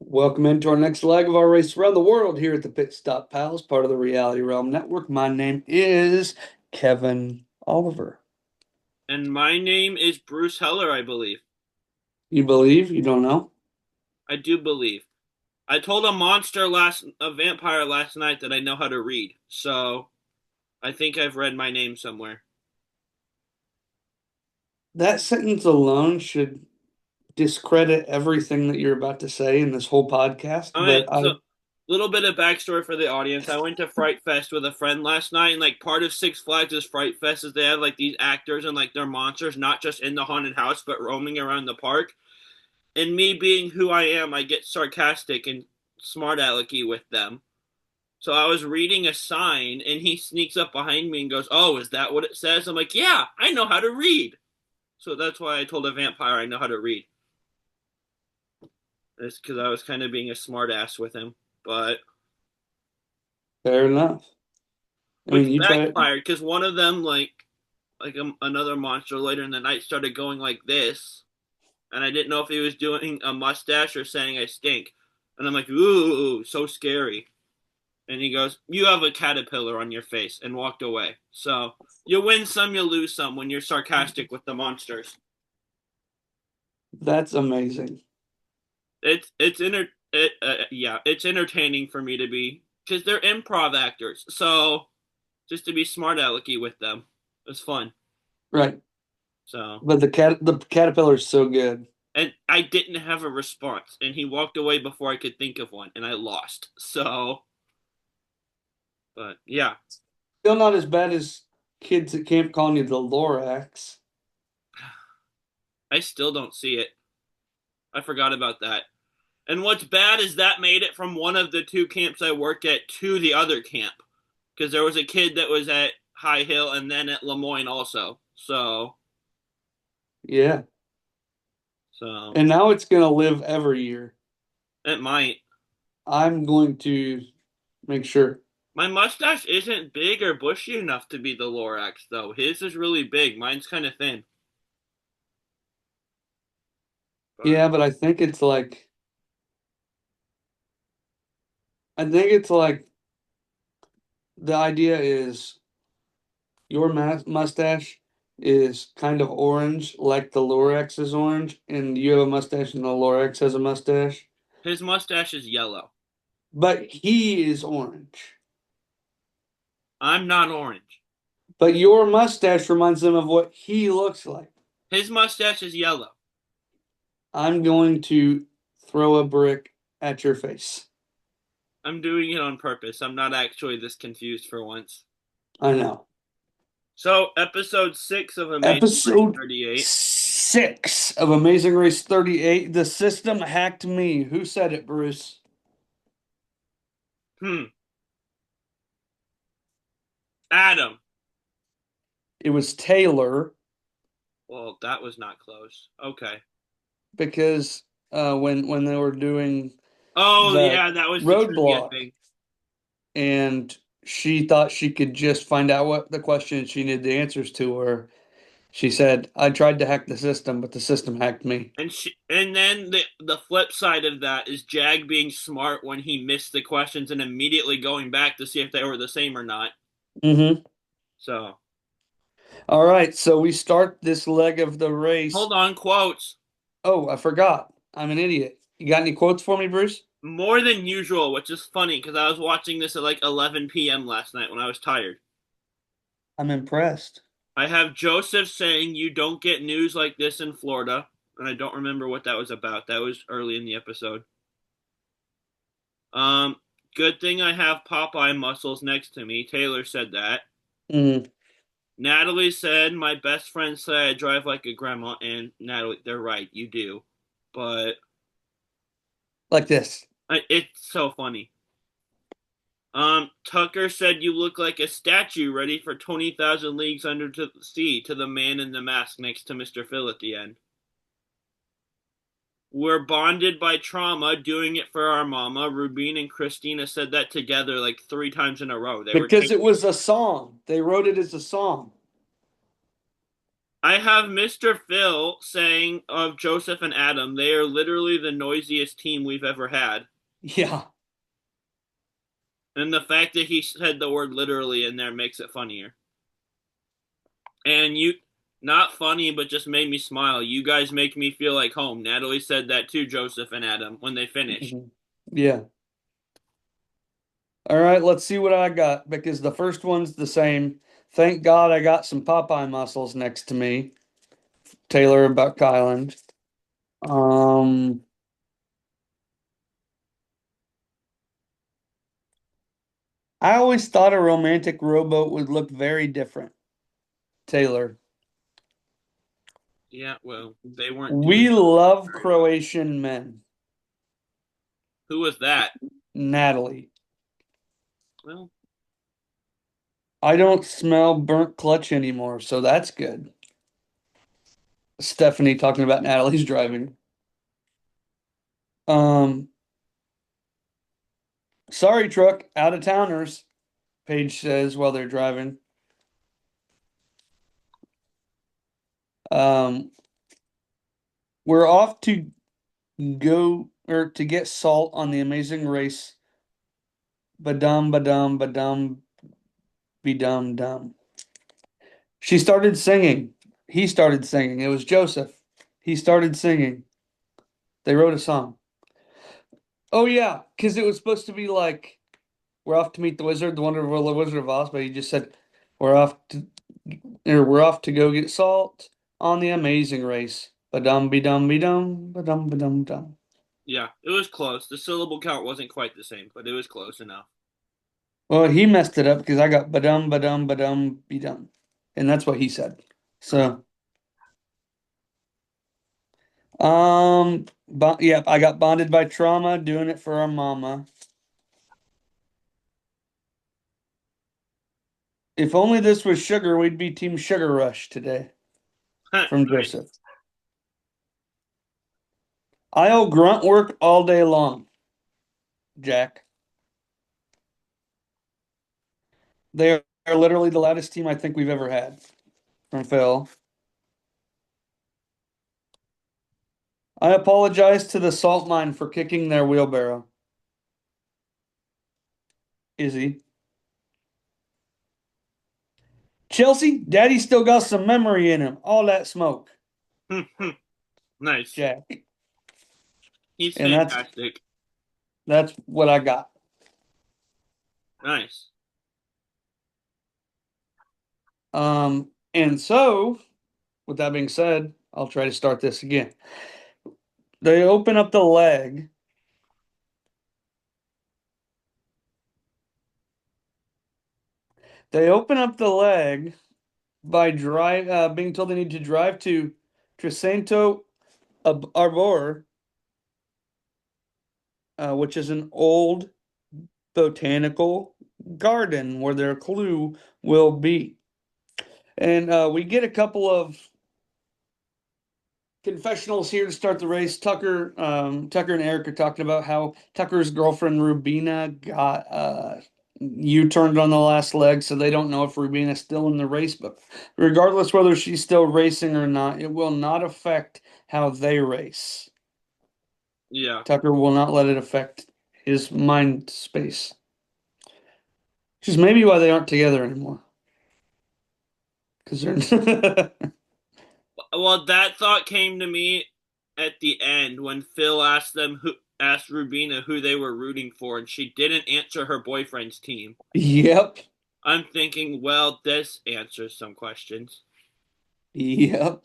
Welcome into our next leg of our race around the world here at the Pitstop Pals, part of the Reality Realm Network. My name is Kevin Oliver. And my name is Bruce Heller, I believe. You believe? You don't know? I do believe. I told a vampire last night that I know how to read. So I think I've read my name somewhere. That sentence alone should discredit everything that you're about to say in this whole podcast, All right, but so little bit of backstory for the audience. I went to Fright Fest with a friend last night, and like part of Six Flags is Fright Fest is they have like these actors and like their monsters, not just in the haunted house, but roaming around the park. And me being who I am, I get sarcastic and smart alecky with them. So I was reading a sign and he sneaks up behind me and goes, "Oh, is that what it says?" I'm like, "Yeah, I know how to read." So that's why I told a vampire I know how to read. It's because I was kind of being a smartass with him, but fair enough. I which mean, you try it. backfired because one of them, another monster later in the night, started going like this, and I didn't know if he was doing a mustache or saying I stink, and I'm like, "Ooh, so scary." And he goes, "You have a caterpillar on your face," and walked away. So you win some, you lose some when you're sarcastic with the monsters. That's amazing. It's entertaining for me to be because they're improv actors. So just to be smart alecky with them, it's fun. Right. So But the caterpillar is so good. and I didn't have a response, and he walked away before I could think of one, and I lost. So, but yeah, Still not as bad as kids at camp calling you the Lorax. I still don't see it. I forgot about that. And what's bad is that made it from one of the two camps I worked at to the other camp. Because there was a kid that was at High Hill and then at Lemoyne also. Yeah. So And now it's going to live every year. it might. I'm going to make sure. My mustache isn't big or bushy enough to be the Lorax, though. His is really big. Mine's kind of thin. But Yeah, but I think it's like the idea is your mustache is kind of orange, like the Lorax is orange, and you have a mustache and the Lorax has a mustache, his mustache is yellow. but he is orange. I'm not orange. But your mustache reminds them of what he looks like. His mustache is yellow. I'm going to throw a brick at your face. I'm doing it on purpose. I'm not actually this confused for once. I know. So, episode 6 of Amazing Race Episode 38. 6 of Amazing Race 38. The system hacked me. Who said it, Bruce? Hmm. Adam. It was Taylor Well, that was not close. Okay. because when they were doing Oh, the yeah, that was the trivia roadblock thing. and she thought she could just find out what the questions she needed the answers to were. She said, I tried to hack the system, but the system hacked me. And then the flip side of that is Jag being smart when he missed the questions and immediately going back to see if they were the same or not. Mm-hmm. So, All right, so we start this leg of the race. hold on, quotes. Oh, I forgot. I'm an idiot. You got any quotes for me, Bruce? More than usual, which is funny because I was watching this at like 11 p.m. last night when I was tired. I'm impressed. I have Joseph saying you don't get news like this in Florida, and I don't remember what that was about. That was early in the episode. Um, Good thing I have Popeye muscles next to me. Taylor said that. Mm, Natalie said my best friend said I drive like a grandma, and Natalie, they're right, you do. But like this. it's so funny. Tucker said you look like a statue ready for 20,000 Leagues Under the Sea to the man in the mask next to Mr. Phil at the end. We're bonded by trauma, doing it for our mama. Rubine and Christina said that together like 3 times in a row. They were Because taking it was a song. They wrote it as a song. I have Mr. Phil saying of Joseph and Adam, they are literally the noisiest team we've ever had. Yeah. And the fact that he said the word literally in there makes it funnier. And you, not funny, but just made me smile. You guys make me feel like home. Natalie said that too, Joseph and Adam, when they finished. Mhm. Yeah. All right, let's see what I got because the first one's the same. Thank God I got some Popeye muscles next to me. Taylor and Buck Island. Um, I always thought a romantic rowboat would look very different. Taylor. Yeah, well, they weren't doing We those love very well. Croatian men. Who was that? Natalie. Well, I don't smell burnt clutch anymore, so that's good. Stephanie talking about Natalie's driving. Um, sorry, truck, out of towners, Paige says while they're driving. Um, we're off to go or to get salt on the amazing race. Badum, badum, badum, be dum dum. She started singing. He started singing. It was Joseph. He started singing. They wrote a song. Oh yeah, because it was supposed to be like we're off to meet the wizard, the wonderful Wizard of Oz, but he just said we're off to we're off to go get salt on the amazing race. Ba-dum be dum be dum ba-dum ba dum dum. yeah, it was close. The syllable count wasn't quite the same, but it was close enough. Well, he messed it up because I got ba dum be dum, and that's what he said. Uh, So, yeah, I got bonded by trauma, doing it for our mama. If only this was sugar, we'd be Team Sugar Rush today. From nice. Joseph. I'll grunt work all day long, Jack. They are literally the loudest team I think we've ever had. From Phil. I apologize to the salt mine for kicking their wheelbarrow. Izzy. Chelsea, Daddy still got some memory in him. All that smoke, Nice. Jack. He's And fantastic. that's what I got. Nice. And so with that being said, I'll try to start this again. They open up the leg. They open up the leg by being told they need to drive to Trecento Arbor, which is an old botanical garden where their clue will be. And we get a couple of confessionals here to start the race. Tucker and Eric are talking about how Tucker's girlfriend Rubina got U-turned on the last leg, so they don't know if Rubina's still in the race. But regardless whether she's still racing or not, it will not affect how they race. Yeah. Tucker will not let it affect his mind space. Which is maybe why they aren't together anymore. Because they're Well, that thought came to me at the end when Phil asked Rubina who they were rooting for, and she didn't answer her boyfriend's team. Yep. I'm thinking, well, this answers some questions. Yep.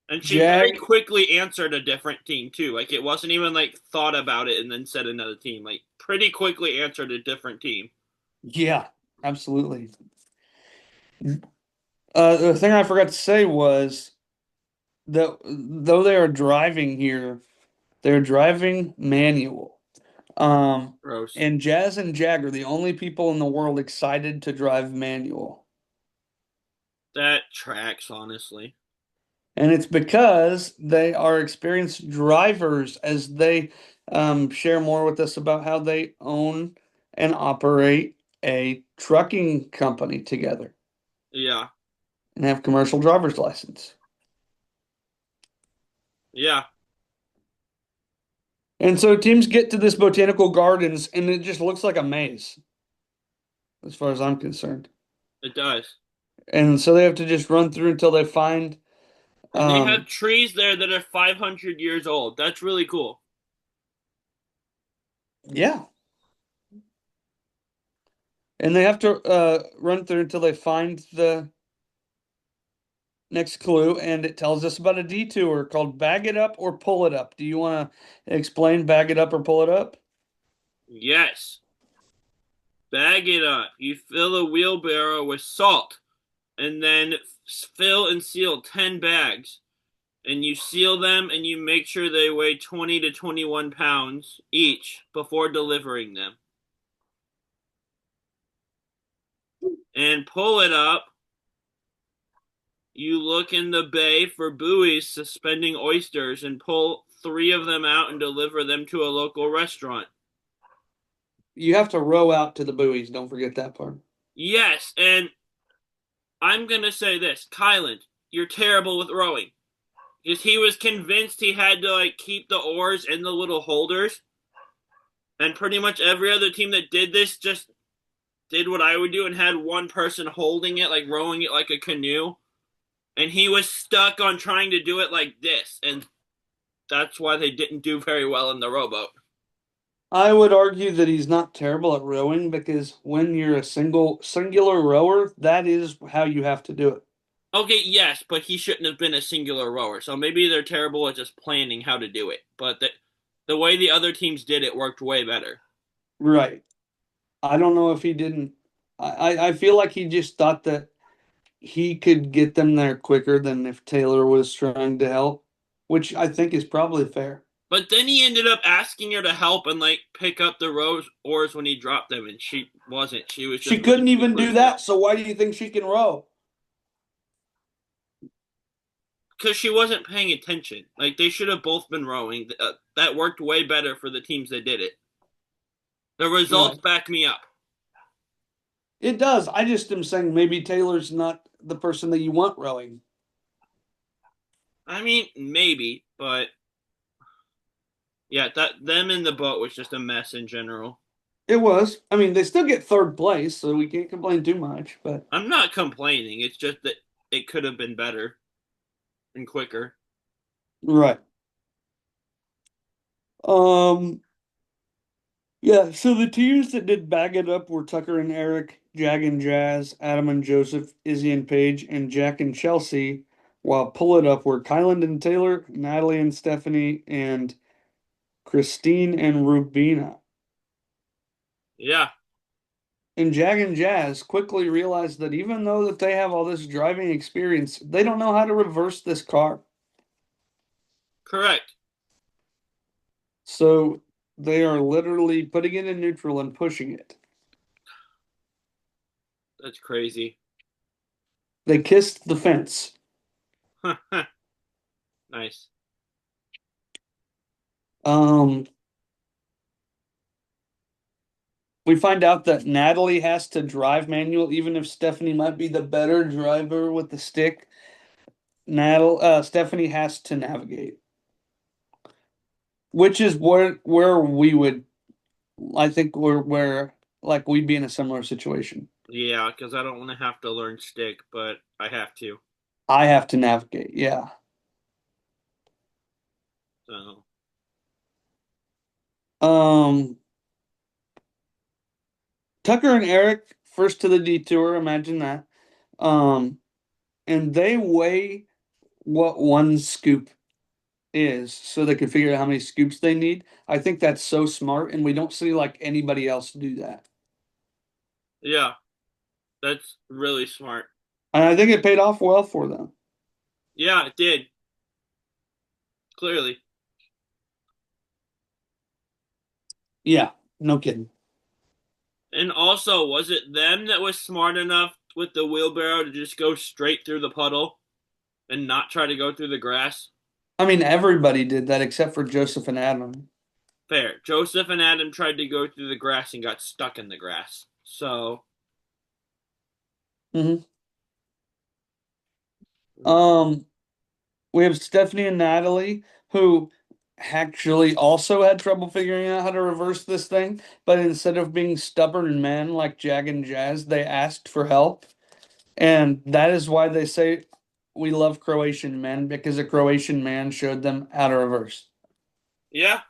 And she very Jack. quickly answered a different team too. Like it wasn't even like thought about it and then said another team. Like pretty quickly answered a different team. Yeah, absolutely. The thing I forgot to say was that though they are driving here, they're driving manual. Um, Gross. and Jazz and Jag are the only people in the world excited to drive manual. That tracks, honestly. And it's because they are experienced drivers as they share more with us about how they own and operate a trucking company together. Yeah. and have commercial driver's license. Yeah, And so teams get to this botanical gardens and it just looks like a maze, as far as I'm concerned. it does. And so they have to just run through until they find And they have um trees there that are 500 years old. That's really cool. yeah. And they have to run through until they find the next clue, and it tells us about a detour called Bag It Up or Pull It Up. Do you want to explain Bag It Up or Pull It Up? Yes. Bag it up. You fill a wheelbarrow with salt and then fill and seal 10 bags. And you seal them and you make sure they weigh 20 to 21 pounds each before delivering them. And pull it up. You look in the bay for buoys suspending oysters and pull 3 of them out and deliver them to a local restaurant. You have to row out to the buoys. Don't forget that part. Yes, and I'm going to say this. Kylan, you're terrible with rowing. Because he was convinced he had to like keep the oars in the little holders. And pretty much every other team that did this just did what I would do and had one person holding it, like rowing it like a canoe. And he was stuck on trying to do it like this. And that's why they didn't do very well in the rowboat. I would argue that he's not terrible at rowing because when you're a singular rower, that is how you have to do it. Okay, yes, but he shouldn't have been a singular rower. So maybe they're terrible at just planning how to do it. But the way the other teams did it worked way better. Right. I don't know if he didn't. I feel like he just thought that he could get them there quicker than if Taylor was trying to help, which I think is probably fair. But then he ended up asking her to help and like pick up the oars when he dropped them, and she wasn't. She was She just running couldn't even super do slow that, so why do you think she can row? because she wasn't paying attention. Like they should have both been rowing. That worked way better for the teams that did it. The results Right. back me up. It does. I just am saying maybe Taylor's not the person that you want rowing. I mean, maybe, but yeah, that them in the boat was just a mess in general. It was. I mean, they still get third place, so we can't complain too much, but I'm not complaining. It's just that it could have been better and quicker. right. Um, yeah, so the teams that did bag it up were Tucker and Eric, Jag and Jazz, Adam and Joseph, Izzy and Paige, and Jack and Chelsea, while pull it up were Kyland and Taylor, Natalie and Stephanie, and Christine and Rubina. Yeah, And Jag and Jazz quickly realized that even though that they have all this driving experience, they don't know how to reverse this car. correct. So they are literally putting it in neutral and pushing it. That's crazy. They kissed the fence. Nice. Um, we find out that Natalie has to drive manual, even if Stephanie might be the better driver with the stick. Stephanie has to navigate, which is where we would, I think, where like we'd be in a similar situation. Yeah, because I don't want to have to learn stick, but I have to. I have to navigate. Yeah. So Um, Tucker and Eric first to the detour. Imagine that. Um, and they weigh what one scoop is so they can figure out how many scoops they need. I think that's so smart, and we don't see like anybody else do that. yeah, that's really smart. And I think it paid off well for them. Yeah, it did. Clearly. Yeah, no kidding. And also, was it them that was smart enough with the wheelbarrow to just go straight through the puddle and not try to go through the grass? I mean, everybody did that except for Joseph and Adam. Fair. Joseph and Adam tried to go through the grass and got stuck in the grass. So, Hmm. Um, we have Stephanie and Natalie who actually also had trouble figuring out how to reverse this thing, but instead of being stubborn men like Jag and Jazz, they asked for help. And that is why they say we love Croatian men because a Croatian man showed them how to reverse, Yeah,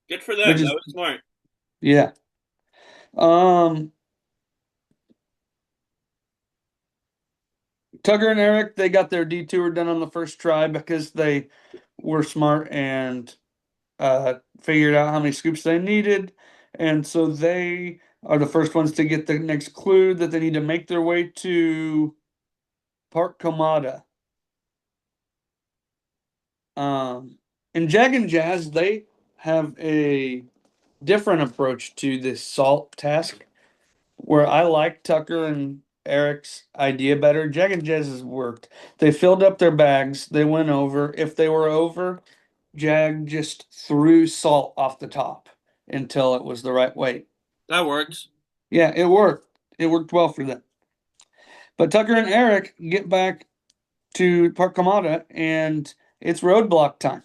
good for which them. That is, was smart. yeah. Um, Tucker and Eric, they got their detour done on the first try because they were smart and figured out how many scoops they needed. And so they are the first ones to get the next clue that they need to make their way to Park Komada. In Jag and Jazz, they have a different approach to this salt task where I like Tucker and Eric's idea better. Jag and Jazz has worked. They filled up their bags, they went over. If they were over, Jag just threw salt off the top until it was the right weight. That works. Yeah, it worked. It worked well for them. But Tucker and Eric get back to Park Kamada and it's roadblock time.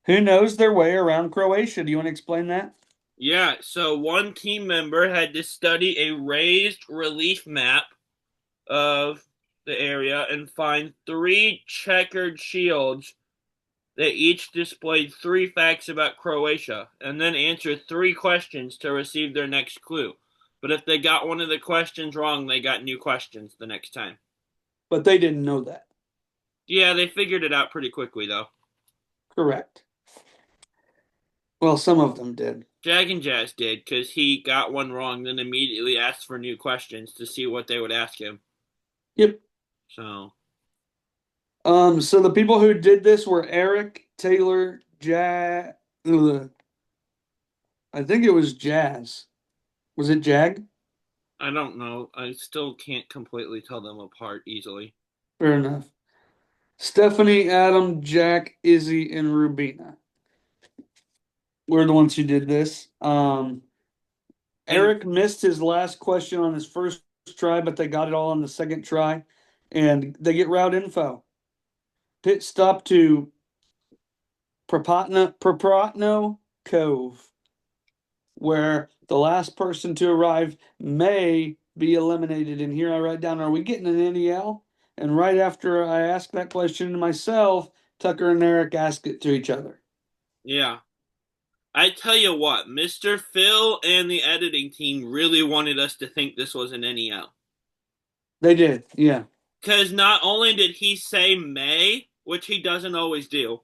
Who knows their way around Croatia? Do you want to explain that? Yeah, so one team member had to study a raised relief map of the area and find three checkered shields that each displayed three facts about Croatia, and then answer three questions to receive their next clue. But if they got one of the questions wrong, they got new questions the next time. But they didn't know that. Yeah, they figured it out pretty quickly, though. Correct. Well, some of them did. Jag and Jazz did, because he got one wrong, then immediately asked for new questions to see what they would ask him. Yep. So, So the people who did this were Eric, Taylor, Jag. I think it was Jazz. Was it Jag? I don't know. I still can't completely tell them apart easily. Fair enough. Stephanie, Adam, Jack, Izzy, and Rubina were the ones who did this. And Eric missed his last question on his first try, but they got it all on the second try, and they get route info. Pit stop to Propratno Cove, where the last person to arrive may be eliminated. And here I write down, are we getting an NEL? And right after I ask that question to myself, Tucker and Eric ask it to each other. yeah, I tell you what, Mr. Phil and the editing team really wanted us to think this was an NEL. They did, yeah. Because not only did he say may, which he doesn't always do,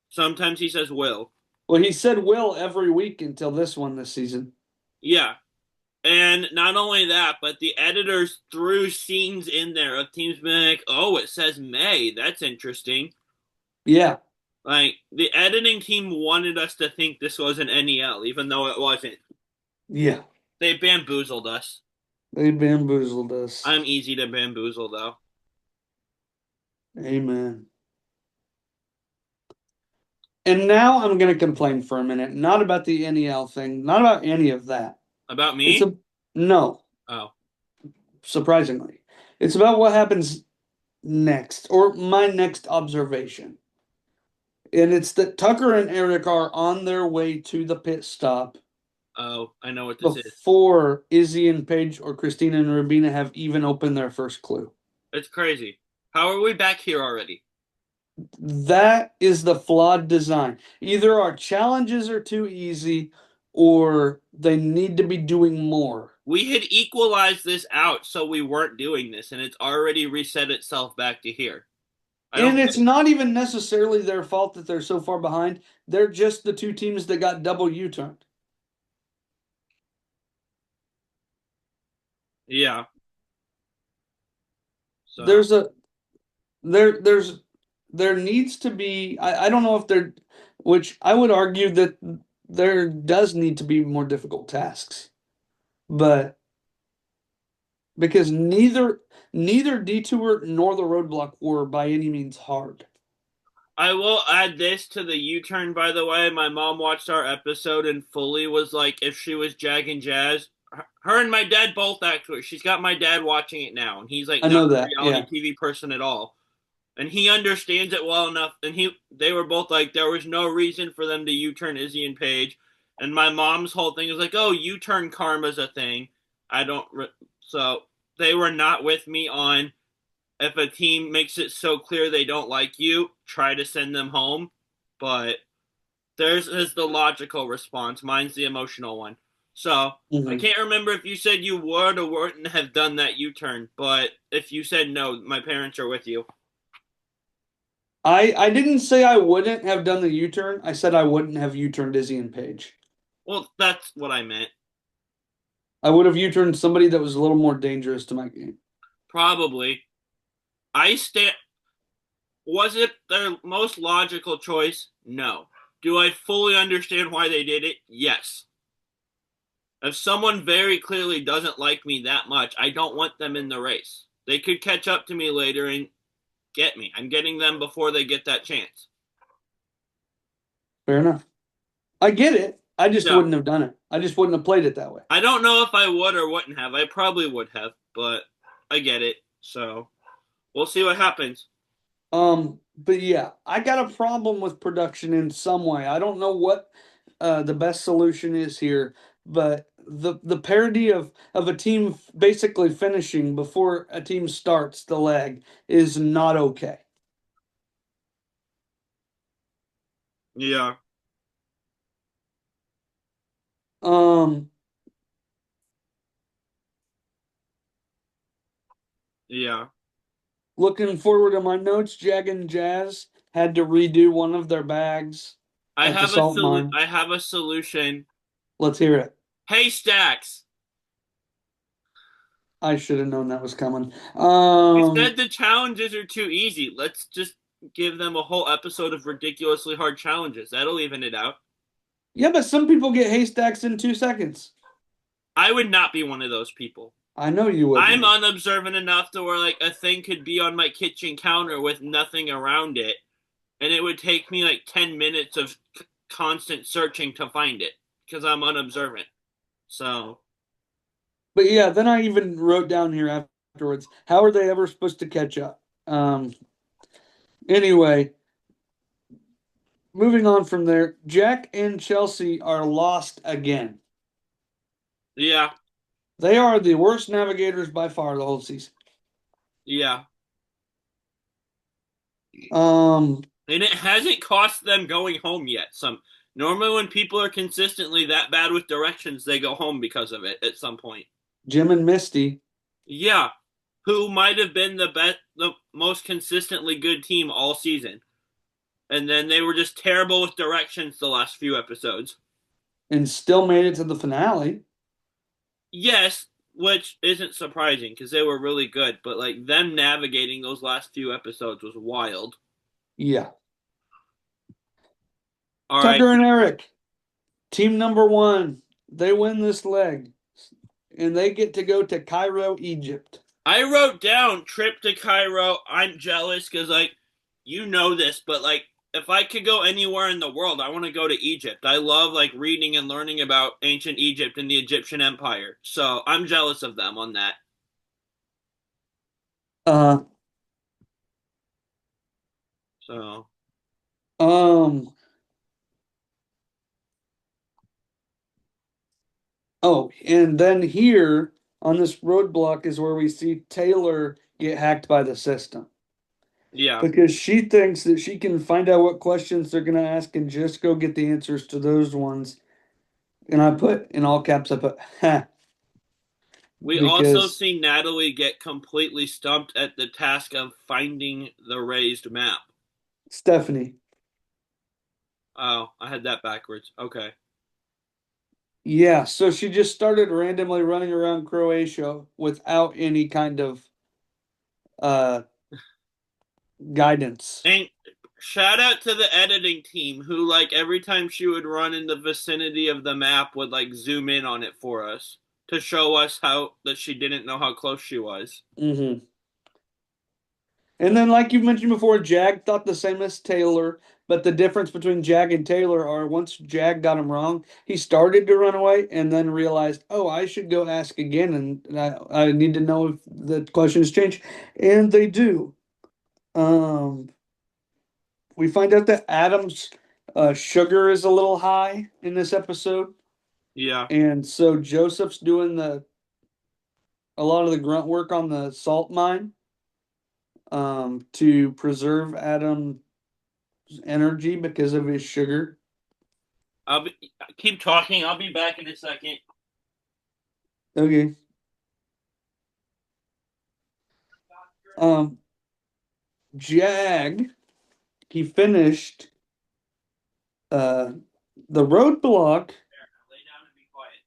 sometimes he says will. Well, he said will every week until this one this season. Yeah. And not only that, but the editors threw scenes in there of teams being like, oh, it says may. That's interesting. Yeah, Like, the editing team wanted us to think this was an NEL, even though it wasn't. yeah. They bamboozled us. They bamboozled us. I'm easy to bamboozle, though. Amen. And now I'm going to complain for a minute, not about the NEL thing, not about any of that. About It's me? a no, Oh. surprisingly. It's about what happens next, or my next observation. And it's that Tucker and Eric are on their way to the pit stop Oh, I know what this is. before Izzy and Paige or Christina and Rubina have even opened their first clue. It's crazy. How are we back here already? That is the flawed design. Either our challenges are too easy or they need to be doing more. We had equalized this out so we weren't doing this, and it's already reset itself back to here. I don't And get it's it. not even necessarily their fault that they're so far behind. They're just the two teams that got double U-turned. Yeah. So, There's a there's there needs to be I don't know if there which I would argue that there does need to be more difficult tasks. But because neither detour nor the roadblock were by any means hard. I will add this to the U-turn, by the way. My mom watched our episode and fully was like, if she was Jag and Jazz, her and my dad both actually. She's got my dad watching it now, and he's like I not know a that. reality Yeah. TV person at all. and he understands it well enough. And they were both like, there was no reason for them to U-turn Izzy and Paige. And my mom's whole thing is like, oh, U-turn karma's a thing. I don't. So they were not with me on if a team makes it so clear they don't like you, try to send them home. But theirs is the logical response. Mine's the emotional one. So I Mhm. can't remember if you said you would or wouldn't have done that U-turn, but if you said no, my parents are with you. I didn't say I wouldn't have done the U-turn. I said I wouldn't have U-turned Izzy and Paige. Well, that's what I meant. I would have U-turned somebody that was a little more dangerous to my game. Probably. I stand. Was it their most logical choice? No. Do I fully understand why they did it? Yes. If someone very clearly doesn't like me that much, I don't want them in the race. They could catch up to me later and get me. I'm getting them before they get that chance. Fair enough. I get it. I just Yeah. wouldn't have done it. I just wouldn't have played it that way. I don't know if I would or wouldn't have. I probably would have, but I get it. So we'll see what happens. But yeah, I got a problem with production in some way. I don't know what the best solution is here, but the parody of a team basically finishing before a team starts the leg is not okay. Yeah. Um, Yeah. Looking forward to my notes, Jag and Jazz had to redo one of their bags at the salt mine. I have a solution. Let's hear it. Haystacks. I should have known that was coming. You said the challenges are too easy. Let's just give them a whole episode of ridiculously hard challenges. That'll even it out. Yeah, but some people get haystacks in 2 seconds. I would not be one of those people. I know you I'm wouldn't. unobservant enough to where like a thing could be on my kitchen counter with nothing around it, and it would take me like 10 minutes of constant searching to find it because I'm unobservant. So, But yeah, then I even wrote down here afterwards, how are they ever supposed to catch up? Anyway, moving on from there, Jack and Chelsea are lost again. yeah, They are the worst navigators by far the whole season. yeah. Um, And it hasn't cost them going home yet. Some normally when people are consistently that bad with directions, they go home because of it at some point. Jim and Misty, Yeah, who might have been the most consistently good team all season, and then they were just terrible with directions the last few episodes. and still made it to the finale. Yes, which isn't surprising because they were really good, but like them navigating those last few episodes was wild. Yeah. All right, Tucker and Eric, team number one. They win this leg, and they get to go to Cairo, Egypt. I wrote down trip to Cairo. I'm jealous because like you know this, but like if I could go anywhere in the world, I want to go to Egypt. I love like reading and learning about ancient Egypt and the Egyptian Empire. So I'm jealous of them on that. Uh, So um, oh, and then here on this roadblock is where we see Taylor get hacked by the system yeah, because she thinks that she can find out what questions they're going to ask and just go get the answers to those ones. And I put in all caps, I put, ha, we also because see Natalie get completely stumped at the task of finding the raised map. Stephanie, Oh, I had that backwards. Okay. yeah, so she just started randomly running around Croatia without any kind of uh guidance. And shout out to the editing team who like every time she would run in the vicinity of the map would like zoom in on it for us to show us how that she didn't know how close she was. Hmm. And then, like you mentioned before, Jag thought the same as Taylor, but the difference between Jag and Taylor are once Jag got him wrong, he started to run away and then realized, oh, I should go ask again, and I need to know if the questions change. And they do. Um, we find out that Adam's sugar is a little high in this episode, Yeah. and so Joseph's doing the a lot of the grunt work on the salt mine to preserve Adam's energy because of his sugar. I'll be, keep talking. I'll be back in a second. Okay. Um, Jag, he finished uh the roadblock. Lay down and be quiet.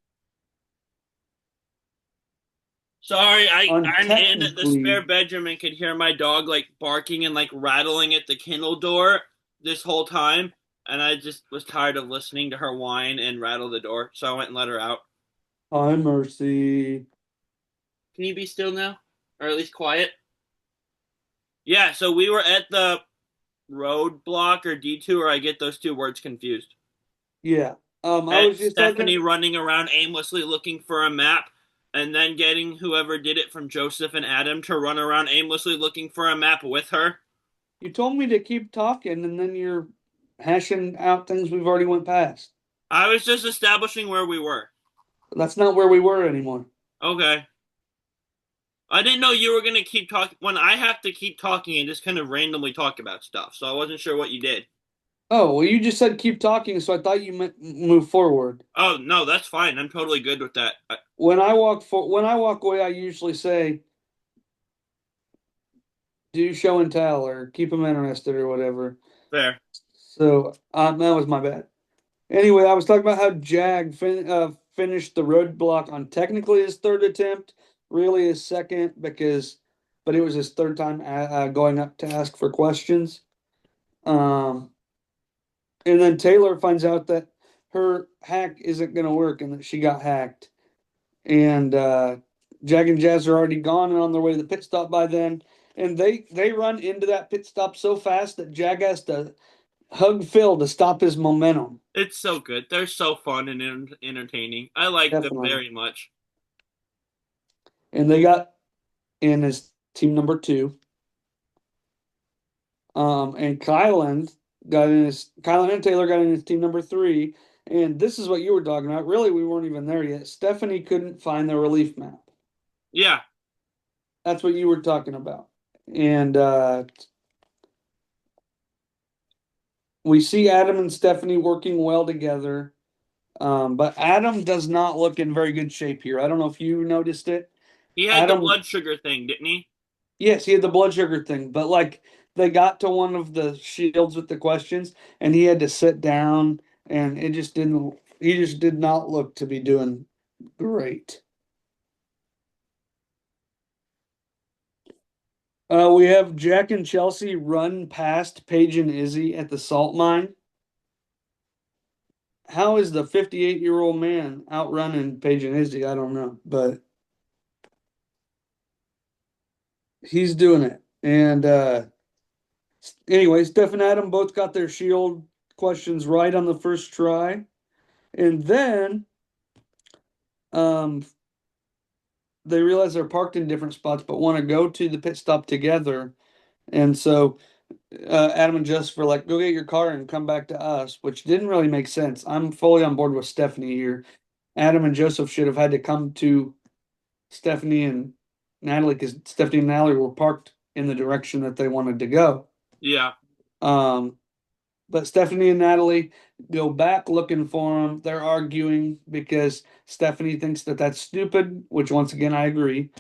Sorry, On I'm in the spare technically, bedroom and could hear my dog like barking and like rattling at the Kindle door this whole time, and I just was tired of listening to her whine and rattle the door, so I went and let her out. hi Mercy. Can you be still now, or at least quiet? Yeah. So we were at the roadblock or detour. I get those two words confused. Yeah. I And was just talking. Stephanie running around aimlessly looking for a map, and then getting whoever did it from Joseph and Adam to run around aimlessly looking for a map with her. You told me to keep talking, and then you're hashing out things we've already went past. I was just establishing where we were. That's not where we were anymore. Okay. I didn't know you were gonna keep talking when I have to keep talking and just kind of randomly talk about stuff, so I wasn't sure what you did. Oh, well, you just said keep talking, so I thought you meant move forward. Oh no, that's fine. I'm totally good with that. When I walk away, I usually say do show and tell or keep them interested or whatever. Fair. So that was my bad. Anyway, I was talking about how finished the roadblock on technically his third attempt, really his second but it was his third time going up to ask for questions. Um, and then Taylor finds out that her hack isn't going to work and that she got hacked. And Jag and Jazz are already gone and on their way to the pit stop by then. And they run into that pit stop so fast that Jag has to hug Phil to stop his momentum. It's so good. They're so fun and entertaining. I like them Definitely. very much. And they got in as team number two. And Kylan and Taylor got in as team number three. And this is what you were talking about. Really, we weren't even there yet. Stephanie couldn't find the relief map. Yeah. That's what you were talking about. And we see Adam and Stephanie working well together. But Adam does not look in very good shape here. I don't know if you noticed it. He had the Adam, blood sugar thing, didn't he? yes, he had the blood sugar thing, but like they got to one of the shields with the questions and he had to sit down and he just did not look to be doing great. We have Jack and Chelsea run past Paige and Izzy at the salt mine. How is the 58-year-old man outrunning Paige and Izzy? I don't know, but he's doing it. And anyway, Steph and Adam both got their shield questions right on the first try. And then um, they realize they're parked in different spots, but want to go to the pit stop together. And so Adam and Joseph were like, go get your car and come back to us, which didn't really make sense. I'm fully on board with Stephanie here. Adam and Joseph should have had to come to Stephanie and Natalie because Stephanie and Natalie were parked in the direction that they wanted to go. Yeah. Um, but Stephanie and Natalie go back looking for them. They're arguing because Stephanie thinks that that's stupid, which once again I agree.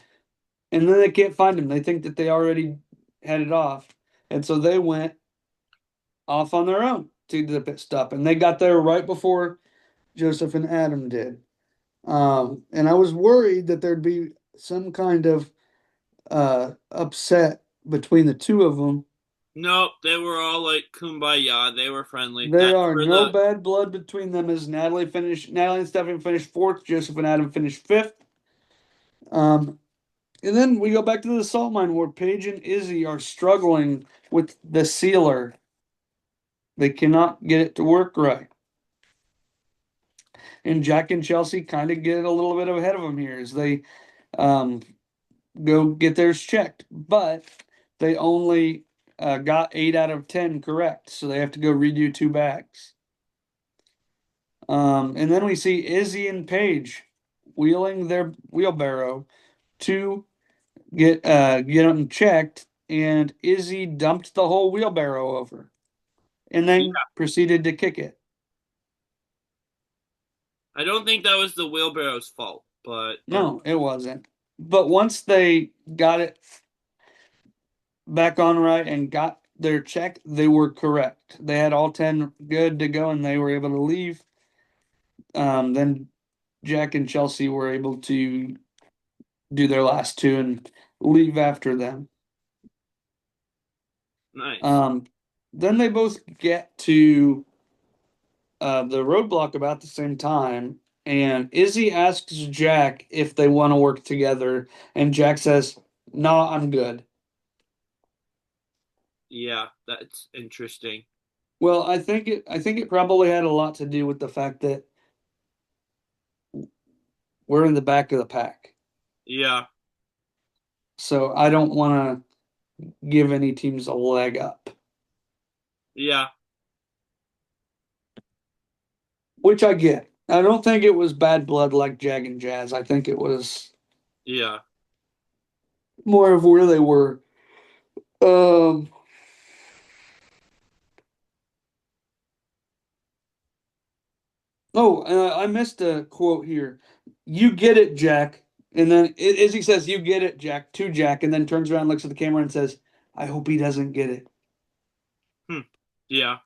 And then they can't find him. They think that they already headed off, and so they went off on their own to the pit stop, and they got there right before Joseph and Adam did. And I was worried that there'd be some kind of upset between the two of them. Nope, they were all like kumbaya. They were friendly. There That's are for no the bad blood between them as Natalie and Stephanie finished fourth, Joseph and Adam finished fifth. Um, and then we go back to the salt mine where Paige and Izzy are struggling with the sealer. They cannot get it to work right. And Jack and Chelsea kind of get a little bit ahead of them here as they um, go get theirs checked. But they only got 8 out of 10 correct, so they have to go redo 2 bags. And then we see Izzy and Paige wheeling their wheelbarrow to get them checked, and Izzy dumped the whole wheelbarrow over and Yeah. then proceeded to kick it. I don't think that was the wheelbarrow's fault, but No, it wasn't. But once they got it back on right and got their check, they were correct. They had all 10 good to go and they were able to leave. Then Jack and Chelsea were able to do their last 2 and leave after them. nice. Um, then they both get to the roadblock about the same time, and Izzy asks Jack if they want to work together, and Jack says, "No, I'm good." Yeah, that's interesting. Well, I think it probably had a lot to do with the fact that we're in the back of the pack. Yeah, So I don't want to give any teams a leg up, yeah, which I get. I don't think it was bad blood like Jag and Jazz. I think it was yeah. more of where they were. Um, Oh, I missed a quote here. You get it, Jack. And then Izzy says, "You get it, Jack," to Jack, and then turns around, looks at the camera, and says, "I hope he doesn't get it." Hmm. Yeah.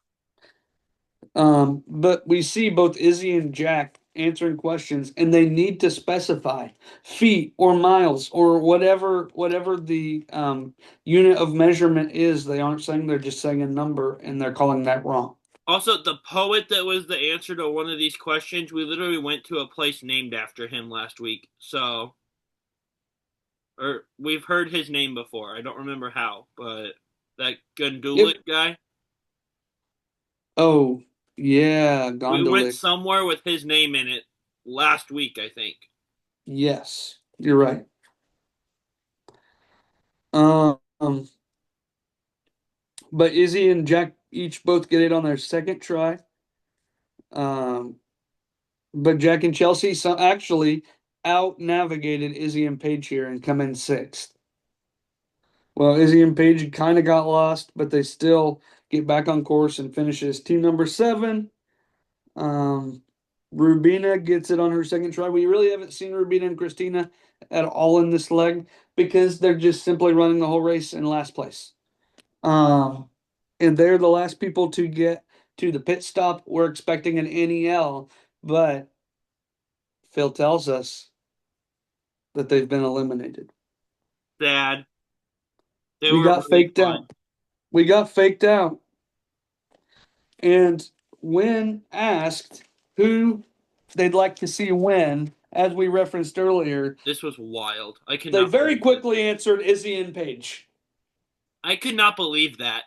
But we see both Izzy and Jack answering questions, and they need to specify feet or miles or whatever the unit of measurement is. They aren't saying, they're just saying a number, and they're calling that wrong. Also, the poet that was the answer to one of these questions, we literally went to a place named after him last week. So, or we've heard his name before. I don't remember how, but that Yep. Gundulik guy, Oh, yeah, we went Gondolik. somewhere with his name in it last week, I think. Yes, you're right. Um, but Izzy and Jack each both get it on their second try. Um, but Jack and Chelsea actually out navigated Izzy and Paige here and come in sixth. Well, Izzy and Paige kind of got lost, but they still get back on course and finishes team number 7. Um, Rubina gets it on her second try. We really haven't seen Rubina and Christina at all in this leg because they're just simply running the whole race in last place. Um, and they're the last people to get to the pit stop. We're expecting an NEL, but Phil tells us that they've been eliminated. Sad. They We were got really faked fun. out. We got faked out. And when asked who they'd like to see win, as we referenced earlier, This was wild. I could they not very believe it. quickly answered Izzy and Paige. I could not believe that.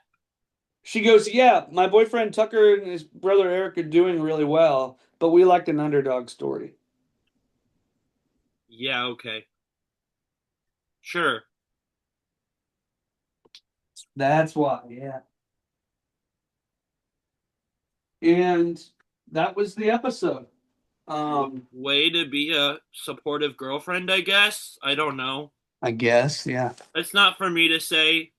She goes, "Yeah, my boyfriend Tucker and his brother Eric are doing really well, but we liked an underdog story." Yeah, okay. Sure. That's why, yeah. And that was the episode. Um, Way to be a supportive girlfriend, I guess. I don't know. I guess, yeah. It's not for me to say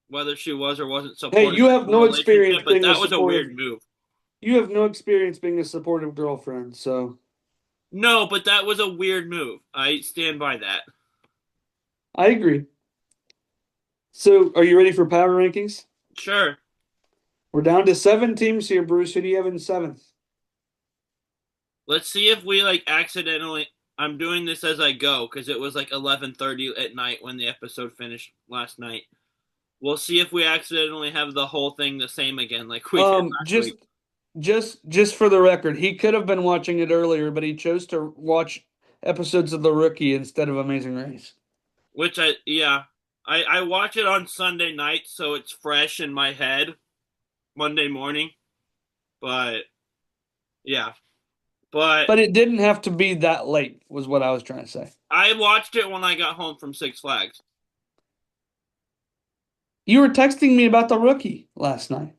whether she was or wasn't Hey, supportive you of have the no experience relationship, but being a that was a supportive. weird move. You have no experience being a supportive girlfriend, so No, but that was a weird move. I stand by that. I agree. So, are you ready for power rankings? Sure. We're down to 7 teams here, Bruce. Who do you have in seventh? Let's see if we like accidentally. I'm doing this as I go because it was like 11:30 at night when the episode finished last night. We'll see if we accidentally have the whole thing the same again like we did Um, last just week. just for the record, he could have been watching it earlier, but he chose to watch episodes of The Rookie instead of Amazing Race. Which I watch it on Sunday night, so it's fresh in my head Monday morning. But yeah, but But it didn't have to be that late, was what I was trying to say. I watched it when I got home from Six Flags. You were texting me about the rookie last night.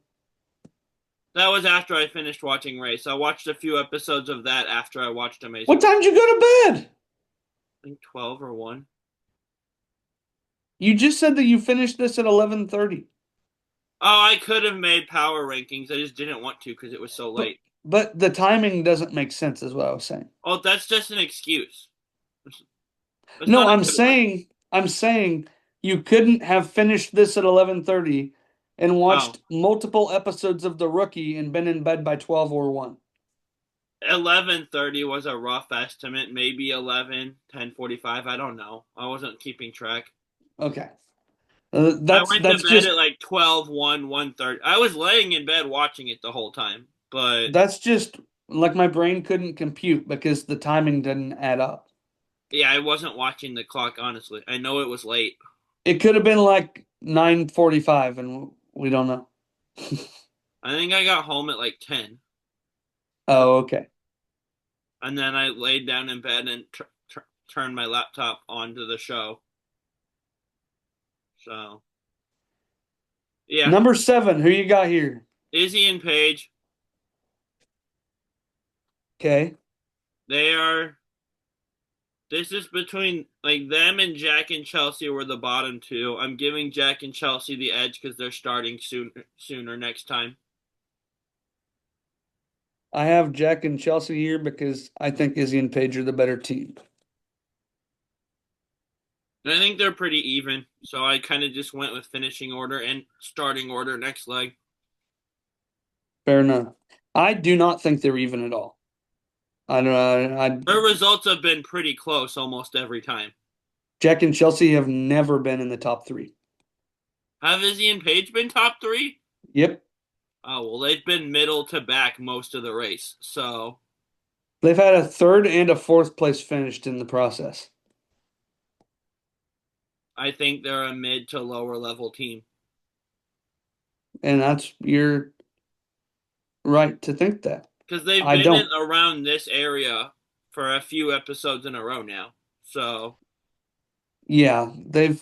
That was after I finished watching Race. I watched a few episodes of that after I watched What Amazing Race. time did you go to bed? I think 12 or 1. You just said that you finished this at 11:30. Oh, I could have made power rankings. I just didn't want to because it was so But late. but the timing doesn't make sense, is what I was saying. Oh, that's just an excuse. It's No, not a good one. I'm saying you couldn't have finished this at 11:30 and Oh, watched multiple episodes of The Rookie and been in bed by 12 or 1. 11:30 was a rough estimate. Maybe 11, 10:45. I don't know. I wasn't keeping track. Okay. I That's went to that's bed just at like 12, 1, 1:30. I was laying in bed watching it the whole time. But that's just like my brain couldn't compute because the timing didn't add up. yeah, I wasn't watching the clock, honestly. I know it was late. It could have been like 9:45 and we don't know. I think I got home at like 10. Oh, okay. And then I laid down in bed and turned my laptop onto the show. So, yeah. Number 7, who you got here? Izzy and Paige, Okay. they are. This is between like them and Jack and Chelsea were the bottom two. I'm giving Jack and Chelsea the edge because they're starting sooner next time. I have Jack and Chelsea here because I think Izzy and Paige are the better team. And I think they're pretty even, so I kind of just went with finishing order and starting order next leg. Fair enough. I do not think they're even at all. I don't know. Their results have been pretty close almost every time. Jack and Chelsea have never been in the top 3. Have Izzy and Paige been top three? Yep. Oh, well, they've been middle to back most of the race. So They've had a third and a fourth place finished in the process. I think they're a mid to lower level team. And you're right to think that. Because they've I been in don't. around this area for a few episodes in a row now. So, Yeah, they've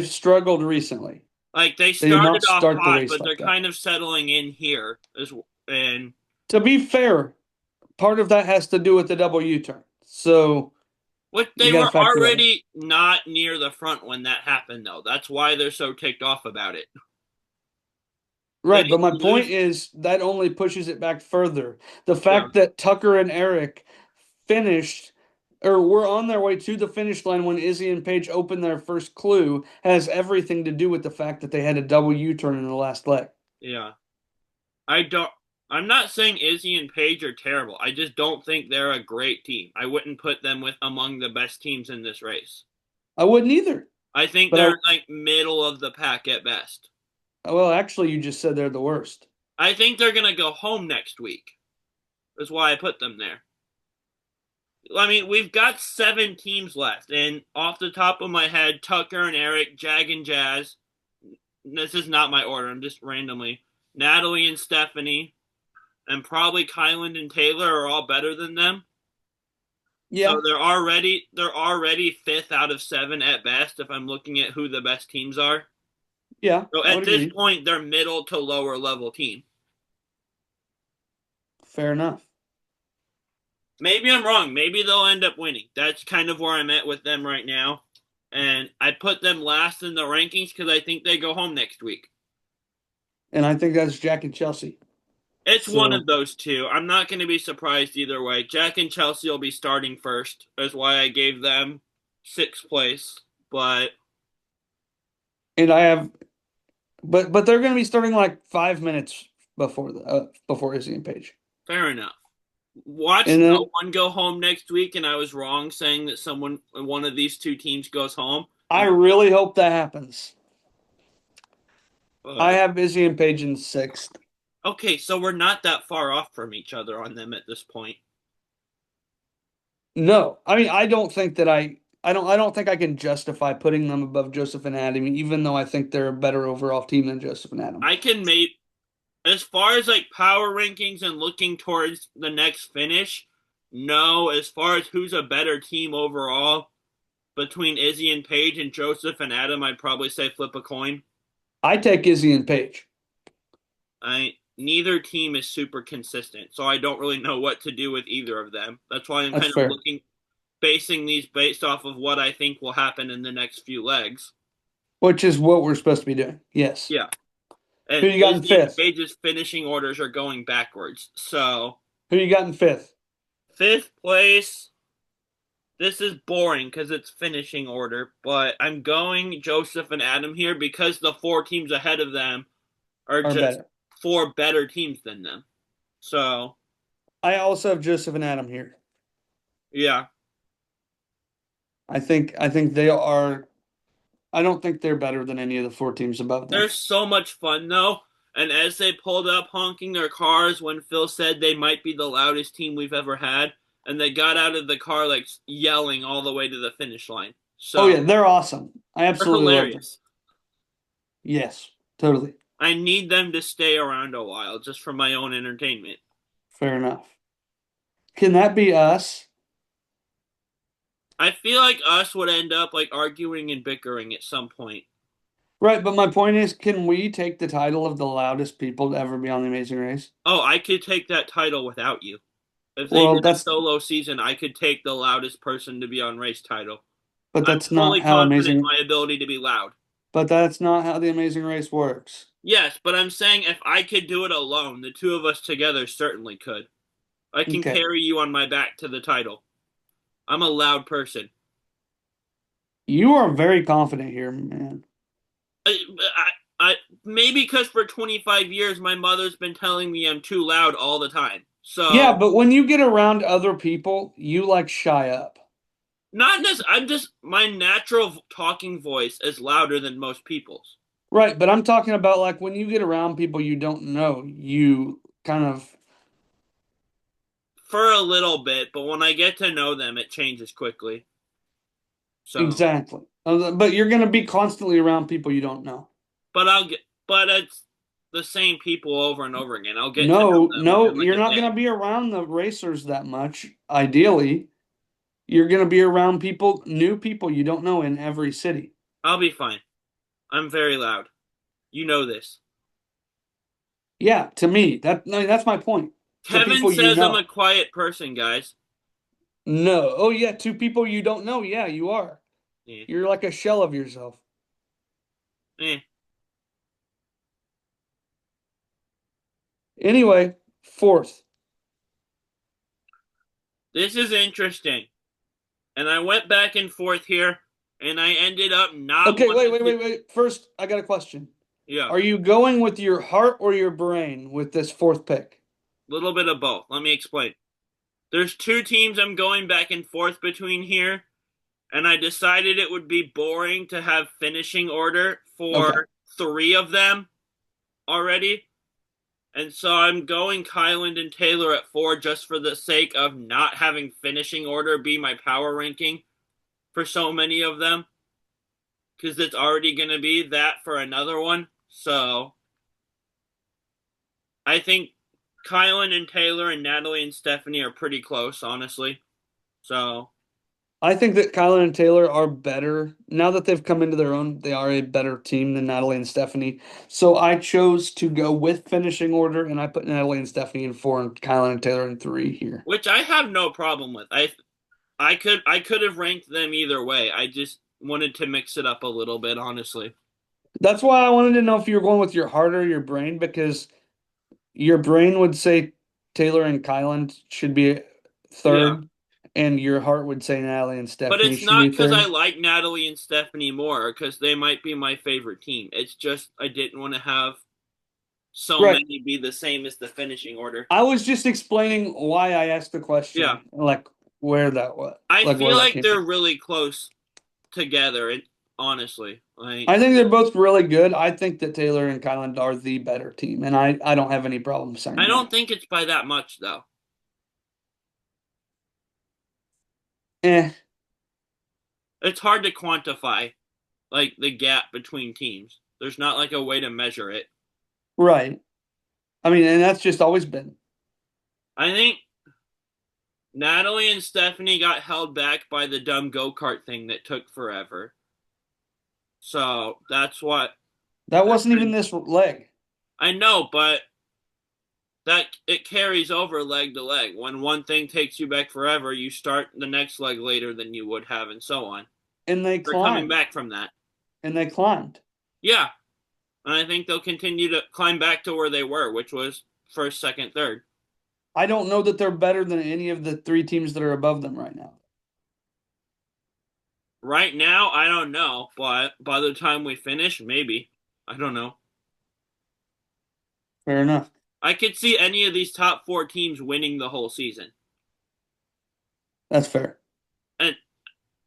struggled recently. like, they They did not started off start the hot, race but like they're that. kind of settling in here. And To be fair, part of that has to do with the double U-turn. So what you they got to were factor that in. already not near the front when that happened, though. That's why they're so ticked off about it. They Right, but my point lose. is that only pushes it back further. The Yeah, fact that Tucker and Eric finished or were on their way to the finish line when Izzy and Paige opened their first clue has everything to do with the fact that they had a double U-turn in the last leg. yeah. I don't. I'm not saying Izzy and Paige are terrible. I just don't think they're a great team. I wouldn't put them with among the best teams in this race. I wouldn't either. I think But they're like middle of the pack at best. well, actually you just said they're the worst. I think they're gonna go home next week. That's why I put them there. I mean, we've got 7 teams left, and off the top of my head, Tucker and Eric, Jag and Jazz. This is not my order. I'm just randomly. Natalie and Stephanie, and probably Kyland and Taylor are all better than them. So Yeah. they're already fifth out of 7 at best if I'm looking at who the best teams are. Yeah, So I at would this agree. point, they're middle to lower level team. Fair enough. Maybe I'm wrong. Maybe they'll end up winning. That's kind of where I'm at with them right now. And I put them last in the rankings because I think they go home next week. And I think that's Jack and Chelsea. It's one So of those two. I'm not going to be surprised either way. Jack and Chelsea will be starting first. That's why I gave them 6th place. But and I have but they're going to be starting like 5 minutes before Izzy and Paige. fair enough. Watch And no then one go home next week, and I was wrong saying that one of these 2 teams goes home. I really hope that happens. I But have Izzy and Paige in 6th. okay, so we're not that far off from each other on them at this point. No, I mean I don't think that I don't think I can justify putting them above Joseph and Adam, even though I think they're a better overall team than Joseph and Adam. I can make as far as like power rankings and looking towards the next finish. No, as far as who's a better team overall between Izzy and Paige and Joseph and Adam, I'd probably say flip a coin. I take Izzy and Paige. I neither team is super consistent, so I don't really know what to do with either of them. That's why I'm That's kind of fair. basing these based off of what I think will happen in the next few legs. Which is what we're supposed to be doing. Yes. Yeah. Who And you got in Izzy and fifth? Page's finishing orders are going backwards. So, Who you got in fifth? fifth place, this is boring because it's finishing order, but I'm going Joseph and Adam here because the four teams ahead of them are Or just better? four better teams than them. So, I also have Joseph and Adam here. yeah. I think they are. I don't think they're better than any of the four teams above They're them. so much fun, though. And as they pulled up honking their cars when Phil said they might be the loudest team we've ever had, and they got out of the car like yelling all the way to the finish line. Oh So, yeah, they're awesome. I they're absolutely love them. hilarious. Yes, totally. I need them to stay around a while just for my own entertainment. Fair enough. Can that be us? I feel like us would end up like arguing and bickering at some point. Right, but my point is, can we take the title of the loudest people to ever be on The Amazing Race? Oh, I could take that title without you. If they Well, did a that's solo season, I could take the loudest person to be on race title. but I'm that's not fully how confident in Amazing. my ability to be loud. But that's not how The Amazing Race works. Yes, but I'm saying if I could do it alone, the two of us together certainly could. I can Okay, carry you on my back to the title. I'm a loud person. you are very confident here, man. I maybe because for 25 years my mother's been telling me I'm too loud all the time. Yeah, So but when you get around other people, you like shy up. not necessarily. I'm just my natural talking voice is louder than most people's Right, but I'm talking about like when you get around people you don't know, you kind of for a little bit, but when I get to know them, it changes quickly. So, exactly. But you're going to be constantly around people you don't know. but I'll get, but it's the same people over and over again. I'll get to know No, them no, within like you're a not going day. to be around the racers that much. Ideally, you're going to be around people, new people you don't know in every city. I'll be fine. I'm very loud. You know this. Yeah, to me, that no, that's my point. To Kevin people you says I'm a know. quiet person, guys. No. Oh yeah, to people you don't know. Yeah, you are. Eh, You're like a shell of yourself. eh. Anyway, fourth. This is interesting. And I went back and forth here, and I ended up not Okay, wait, wanting wait, to. wait, wait. First, I got a question. Yeah, Are you going with your heart or your brain with this fourth pick? a little bit of both. Let me explain. There's two teams I'm going back and forth between here, and I decided it would be boring to have finishing order Okay. for three of them already. And so I'm going Kyland and Taylor at four just for the sake of not having finishing order be my power ranking for so many of them. Because it's already going to be that for another one. So I think Kylan and Taylor and Natalie and Stephanie are pretty close, honestly. So I think that Kylan and Taylor are better. Now that they've come into their own, they are a better team than Natalie and Stephanie. So I chose to go with finishing order, and I put Natalie and Stephanie in four and Kylan and Taylor in three here. which I have no problem with. I could have ranked them either way. I just wanted to mix it up a little bit, honestly. That's why I wanted to know if you were going with your heart or your brain, because your brain would say Taylor and Kylan should be Yeah. third, and your heart would say Natalie and But Stephanie it's should not be because I third. like Natalie and Stephanie more, because they might be my favorite team. It's just I didn't want to have so Right. many be the same as the finishing order. I was just explaining why I asked the Yeah. question, like where that was, I like feel where that like came they're from. really close together, and honestly, like I think they're both really good. I think that Taylor and Kylan are the better team, and I don't have any problem I saying that. don't think it's by that much though. Eh, It's hard to quantify like the gap between teams. There's not like a way to measure it. right. I mean, and that's just always been. I think Natalie and Stephanie got held back by the dumb go-kart thing that took forever. So that's what That wasn't even this leg. I know, but that it carries over leg to leg. When one thing takes you back forever, you start the next leg later than you would have, and so on. And they They're coming climbed. back from that. And they climbed. Yeah, and I think they'll continue to climb back to where they were, which was first, second, third. I don't know that they're better than any of the three teams that are above them right now. Right now, I don't know, but by the time we finish, maybe. I don't know. Fair enough. I could see any of these top four teams winning the whole season. That's fair. And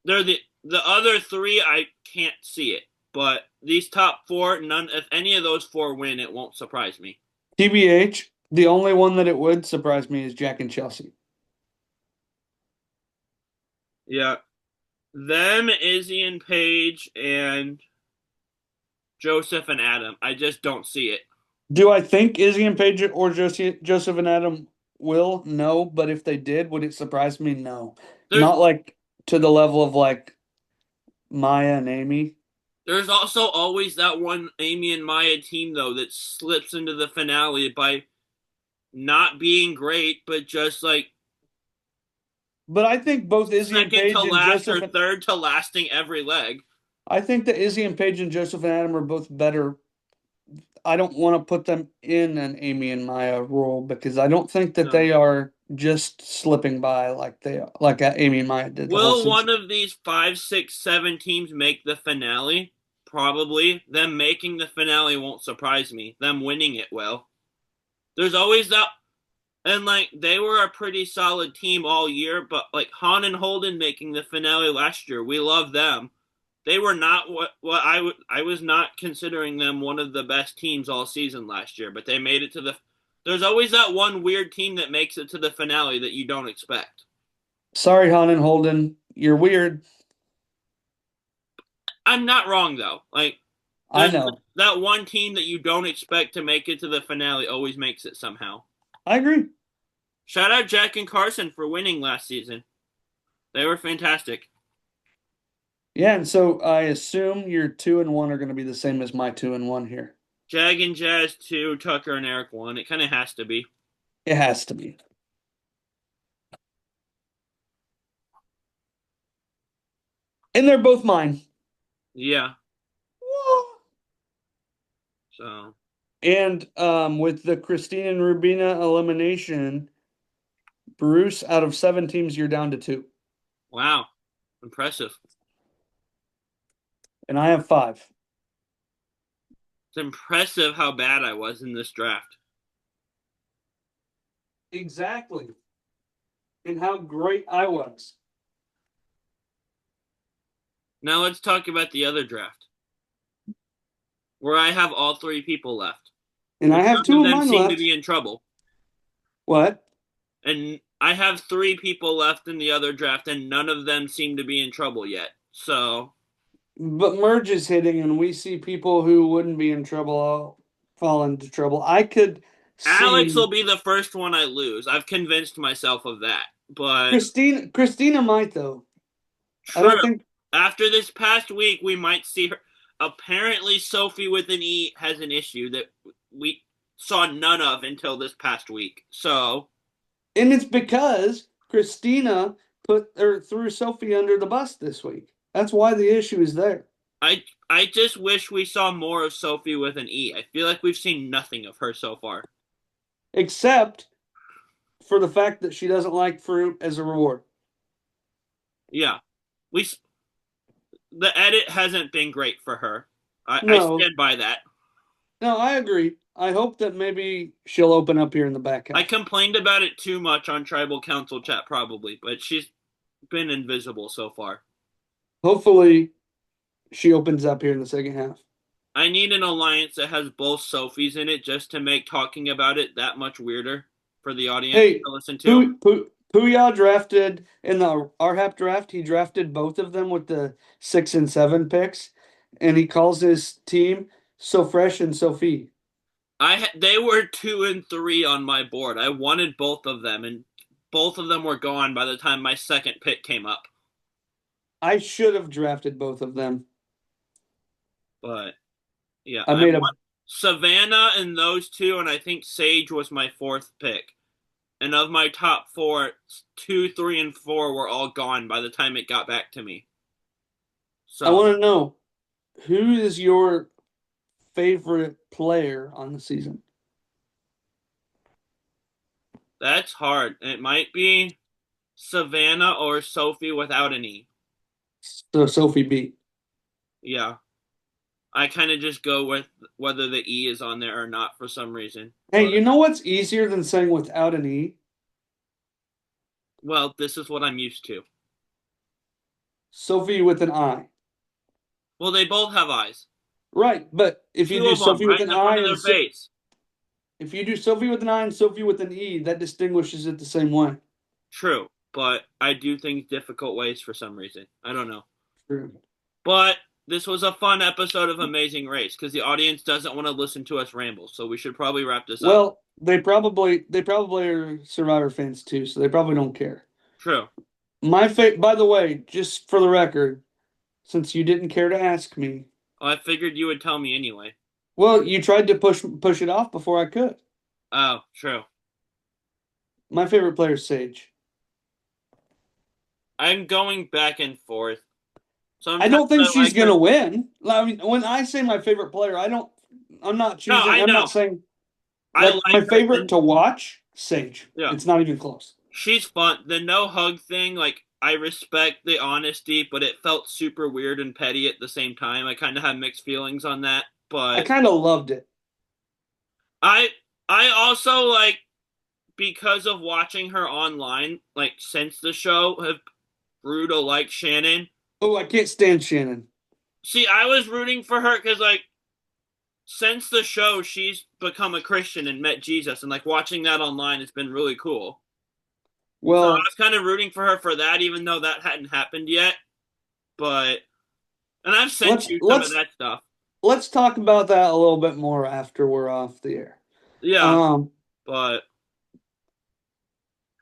they're the other three I can't see it. But these top four, none if any of those four win, it won't surprise me. TBH, the only one that it would surprise me is Jack and Chelsea. Yeah. Them, Izzy and Paige, and Joseph and Adam. I just don't see it. Do I think Izzy and Paige or Joseph and Adam will? No, but if they did, would it surprise me? No. There's Not like to the level of like Maya and Amy. there's also always that one Amy and Maya team though that slips into the finale by not being great, but just like But I think both Izzy and second to Paige and last Joseph or third to lasting every leg. I think that Izzy and Paige and Joseph and Adam are both better. I don't want to put them in an Amy and Maya role because I don't think that No. they are just slipping by like Amy and Maya did the whole Will one season. of these five, six, seven teams make the finale? Probably. Them making the finale won't surprise me. Them winning it will. There's always that, and like they were a pretty solid team all year, but like Han and Holden making the finale last year, we love them. They were not what I was not considering them one of the best teams all season last year, but they made it to the. There's always that one weird team that makes it to the finale that you don't expect. Sorry, Han and Holden, you're weird. I'm not wrong though. Like I there's know. that one team that you don't expect to make it to the finale always makes it somehow. I agree. Shout out Jack and Carson for winning last season. They were fantastic. Yeah, and so I assume your 2-1 are going to be the same as my 2-1 here. Jag and Jazz 2, Tucker and Eric 1. It kind of has to be. It has to be. And they're both mine. Yeah. So, And with the Christina and Rubina elimination, Bruce, out of 7 teams, you're down to 2. wow. Impressive. And I have 5. It's impressive how bad I was in this draft. Exactly. And how great I was. Now let's talk about the other draft, where I have all three people left. And I And have none 2 of of them mine seem to left. be in trouble. What? And I have three people left in the other draft, and none of them seem to be in trouble yet. So, But merge is hitting, and we see people who wouldn't be in trouble fall into trouble. I could Alex will see be the first one I lose. I've convinced myself of that. But Christina might though. I true. don't think After this past week, we might see her. Apparently, Sophie with an E has an issue that we saw none of until this past week. So, and it's because Christina put or threw Sophie under the bus this week. That's why the issue is there. I just wish we saw more of Sophie with an E. I feel like we've seen nothing of her so far. Except for the fact that she doesn't like fruit as a reward. Yeah, we the edit hasn't been great for her. I No, stand by that. no, I agree. I hope that maybe she'll open up here in the back I half. complained about it too much on Tribal Council chat, probably, but she's been invisible so far. Hopefully, she opens up here in the second half. I need an alliance that has both Sophies in it just to make talking about it that much weirder for the audience Hey, to listen to. Puya drafted in the RHAP draft. He drafted both of them with the 6 and 7 picks, and he calls his team So Fresh and Sophie. They were 2 and 3 on my board. I wanted both of them, and both of them were gone by the time my second pick came up. I should have drafted both of them. But Yeah, I I made a want Savannah and those two, and I think Sage was my fourth pick. And of my top four, two, three, and four were all gone by the time it got back to me. I So want to know who is your favorite player on the season? that's hard. It might be Savannah or Sophie without an E. So Sophie B. Yeah. I kind of just go with whether the E is on there or not for some reason. Hey, But, you know what's easier than saying without an E? well, this is what I'm used to. Sophie with an I. Well, they both have eyes. Right, but if you Two do of them Sophie with right in an the I front of and their face. if you do Sophie with an I and Sophie with an E, that distinguishes it the same way. True, but I do things difficult ways for some reason. I don't know. True. But this was a fun episode of Amazing Race because the audience doesn't want to listen to us ramble, so we should probably wrap this up. Well, they probably are Survivor fans too, so they probably don't care. True. By the way, just for the record, since you didn't care to ask me, Well, I figured you would tell me anyway. well, you tried to push it off before I could. Oh, true. My favorite player is Sage. I'm going back and forth. I Sometimes don't think I she's like her. gonna win. I mean, when I say my favorite player, I don't. I'm not No, choosing. I I'm not know. saying I like like my her. favorite to watch. Sage. Yeah. It's not even close. She's fun. The no hug thing, like I respect the honesty, but it felt super weird and petty at the same time. I kind of had mixed feelings on that, I but kind of loved it. I I also like because of watching her online, like since the show, have grew to like Shannon. Oh, I can't stand Shannon. See, I was rooting for her because like since the show, she's become a Christian and met Jesus, and like watching that online has been really cool. So I Well, was kind of rooting for her for that, even though that hadn't happened yet. But and I've sent let's you some of let's that stuff. let's talk about that a little bit more after we're off the air. Yeah, Um, but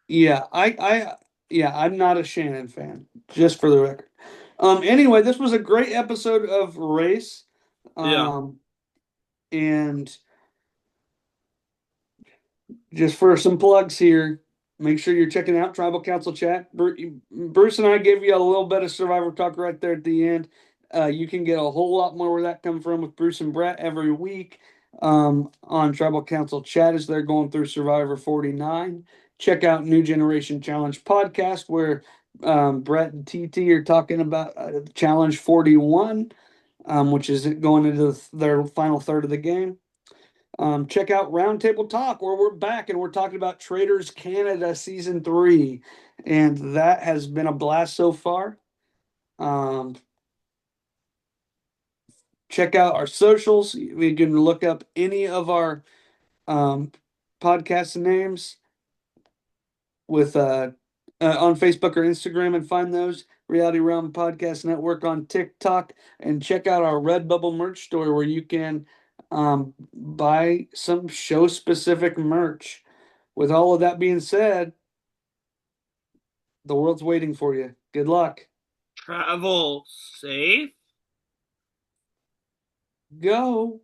yeah, yeah, I'm not a Shannon fan, just for the record. Anyway, this was a great episode of Race. yeah, Um, and just for some plugs here, make sure you're checking out Tribal Council Chat. Bruce and I gave you a little bit of Survivor talk right there at the end. You can get a whole lot more where that come from with Bruce and Brett every week on Tribal Council Chat as they're going through Survivor 49. Check out New Generation Challenge podcast where Brett and TT are talking about Challenge 41, which is going into their final third of the game. Check out Roundtable Talk, where we're back and we're talking about Traders Canada Season 3. And that has been a blast so far. Um, check out our socials. You can look up any of our um, podcast names with on Facebook or Instagram and find those. Reality Realm Podcast Network on TikTok. And check out our Redbubble merch store where you can buy some show specific merch. With all of that being said, the world's waiting for you. Good luck. travel safe. Go.